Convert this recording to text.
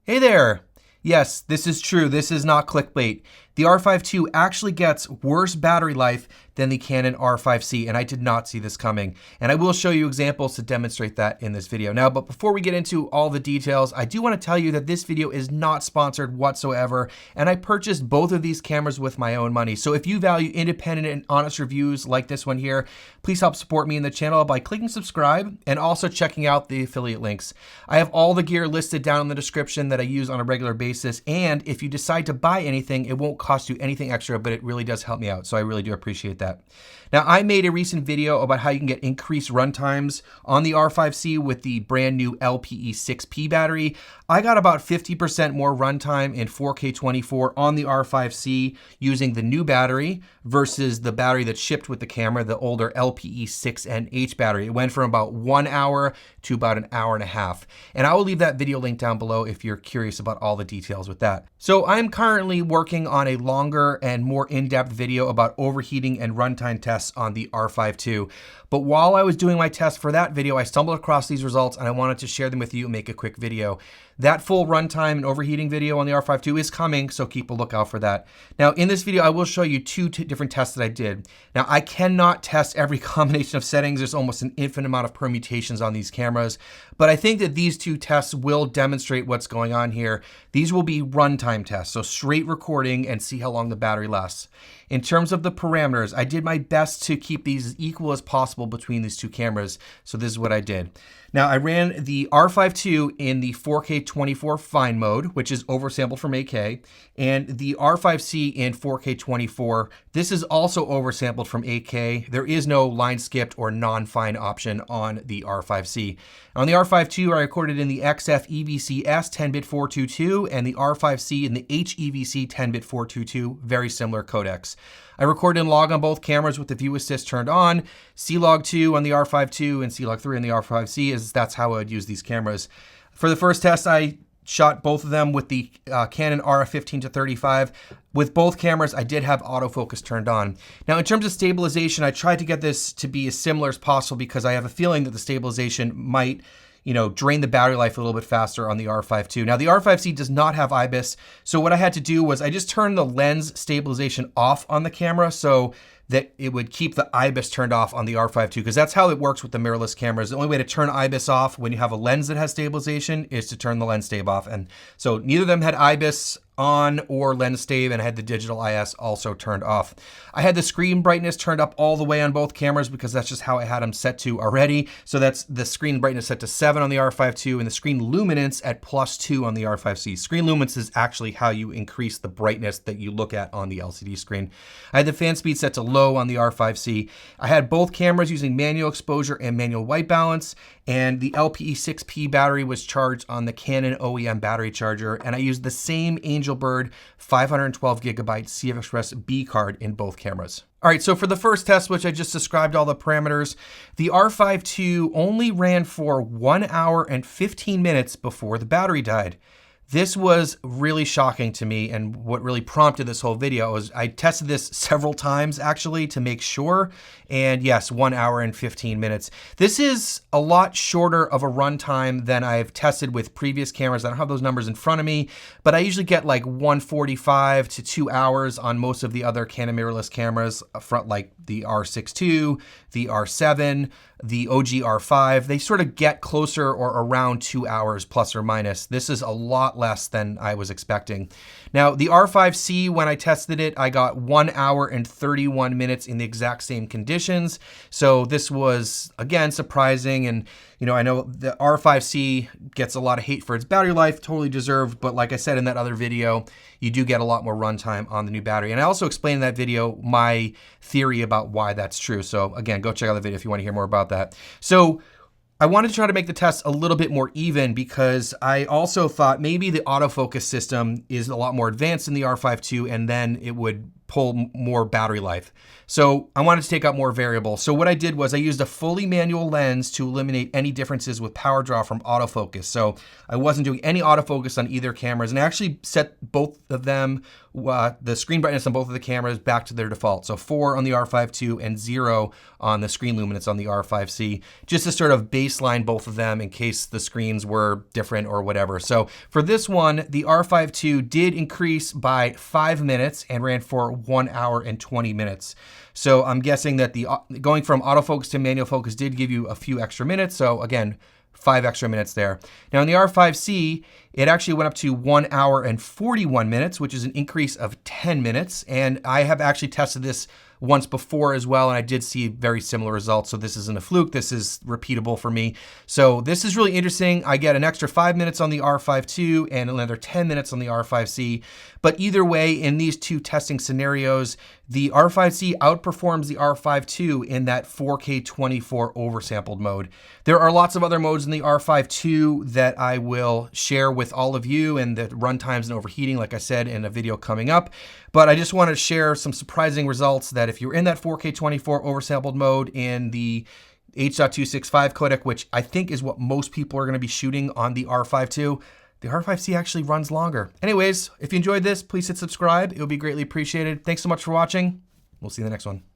Hey there! Yes, this is true. This is not clickbait. The R5 II actually gets worse battery life than the Canon R5C, and I did not see this coming. And I will show you examples to demonstrate that in this video. Now, but before we get into all the details, I do want to tell you that this video is not sponsored whatsoever, and I purchased both of these cameras with my own money. So if you value independent and honest reviews like this one here, please help support me in the channel by clicking subscribe and also checking out the affiliate links. I have all the gear listed down in the description that I use on a regular basis, and if you decide to buy anything, it won't cost you anything extra, but it really does help me out. So I really do appreciate that. Now, I made a recent video about how you can get increased runtimes on the R5C with the brand new LPE6P battery. I got about 50% more runtime in 4K 24 on the R5C using the new battery versus the battery that shipped with the camera, the older LPE6NH battery. It went from about 1 hour to about an hour and a half. And I will leave that video link down below if you're curious about all the details with that. So I'm currently working on a longer and more in-depth video about overheating and runtime tests on the R5 II. But while I was doing my test for that video, I stumbled across these results and I wanted to share them with you and make a quick video. That full runtime and overheating video on the R5 II is coming, so keep a lookout for that. Now, in this video, I will show you two different tests that I did. Now, I cannot test every combination of settings. There's almost an infinite amount of permutations on these cameras, but I think that these two tests will demonstrate what's going on here. These will be runtime tests, so straight recording and see how long the battery lasts. In terms of the parameters, I did my best to keep these as equal as possible between these two cameras, so this is what I did. Now, I ran the R5 II in the 4K 24 fine mode, which is oversampled from 8K, and the R5C in 4K 24. This is also oversampled from 8K. There is no line skipped or non-fine option on the R5C. On the R5 II, I recorded in the XF EVC-S 10-bit 422 and the R5C in the HEVC 10-bit 422, very similar codecs. I recorded in log on both cameras with the view assist turned on, C-Log 2 on the R5 II and C-Log 3 on the R5C, as that's how I would use these cameras. For the first test, I shot both of them with the Canon RF15-35. With both cameras, I did have autofocus turned on. Now, in terms of stabilization, I tried to get this to be as similar as possible because I have a feeling that the stabilization might drain the battery life a little bit faster on the R5 II. Now, the R5C does not have IBIS, so what I had to do was I just turned the lens stabilization off on the camera so that it would keep the IBIS turned off on the R5 II, because that's how it works with the mirrorless cameras. The only way to turn IBIS off when you have a lens that has stabilization is to turn the lens stab off. And so neither of them had IBIS on or lens stave, and I had the digital IS also turned off. I had the screen brightness turned up all the way on both cameras because that's just how I had them set to already. So that's the screen brightness set to 7 on the R5 II and the screen luminance at +2 on the R5C. Screen luminance is actually how you increase the brightness that you look at on the LCD screen. I had the fan speed set to low on the R5C. I had both cameras using manual exposure and manual white balance, and the LPE6P battery was charged on the Canon OEM battery charger, and I used the same Angelbird 512 gigabyte CF Express B card in both cameras. All right, so for the first test, which I just described all the parameters, the R5 II only ran for 1 hour and 15 minutes before the battery died. This was really shocking to me, and what really prompted this whole video was I tested this several times actually to make sure, and yes, 1 hour and 15 minutes. This is a lot shorter of a runtime than I've tested with previous cameras. I don't have those numbers in front of me, but I usually get like 145 to 2 hours on most of the other Canon mirrorless cameras, like the R6 II, the R7, the OG R5. They sort of get closer or around 2 hours plus or minus. This is a lot less than I was expecting. Now, the R5C, when I tested it, I got 1 hour and 31 minutes in the exact same conditions. So this was, again, surprising. And, I know the R5C gets a lot of hate for its battery life, totally deserved. But like I said in that other video, you do get a lot more runtime on the new battery. And I also explained in that video my theory about why that's true. So again, go check out the video if you want to hear more about that. So I wanted to try to make the test a little bit more even because I also thought maybe the autofocus system is a lot more advanced in the R5 II, and then it would pull more battery life. So I wanted to take out more variables. So what I did was I used a fully manual lens to eliminate any differences with power draw from autofocus. So I wasn't doing any autofocus on either cameras, and I actually set both of them, the screen brightness on both of the cameras back to their default. So 4 on the R5 II and 0 on the screen luminance on the R5C, just to sort of baseline both of them in case the screens were different or whatever. So for this one, the R5 II did increase by 5 minutes and ran for 1 hour and 20 minutes. So I'm guessing that the going from autofocus to manual focus did give you a few extra minutes. So again, 5 extra minutes there. Now in the R5C, it actually went up to 1 hour and 41 minutes, which is an increase of 10 minutes. And I have actually tested this once before as well, and I did see very similar results. So this isn't a fluke, this is repeatable for me. So this is really interesting. I get an extra 5 minutes on the R5 II and another 10 minutes on the R5C. But either way, in these two testing scenarios, the R5C outperforms the R5 II in that 4K 24 oversampled mode. There are lots of other modes in the R5 II that I will share with all of you, and the runtimes and overheating, like I said, in a video coming up. But I just want to share some surprising results that if you're in that 4K 24 oversampled mode in the H.265 codec, which I think is what most people are going to be shooting on the R5 II, the R5C actually runs longer. Anyways, if you enjoyed this, please hit subscribe. It would be greatly appreciated. Thanks so much for watching. We'll see you in the next one.